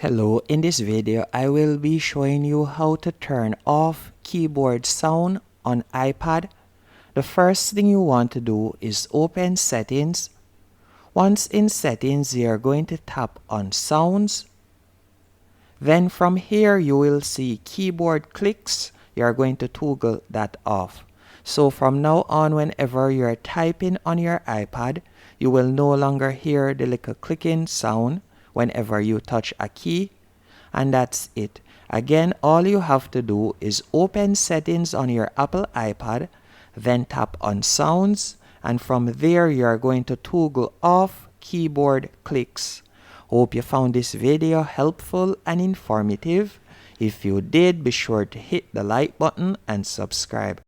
Hello, in this video I will be showing you how to turn off keyboard sound on iPad. The first thing you want to do is open settings. Once in settings, you are going to tap on sounds. Then from here you will see keyboard clicks. You are going to toggle that off. So from now on, whenever you are typing on your iPad, you will no longer hear the little clicking sound whenever you touch a key. And that's it. Again, all you have to do is open settings on your Apple iPad, then tap on sounds, and from there you are going to toggle off keyboard clicks. Hope you found this video helpful and informative. If you did, be sure to hit the like button and subscribe.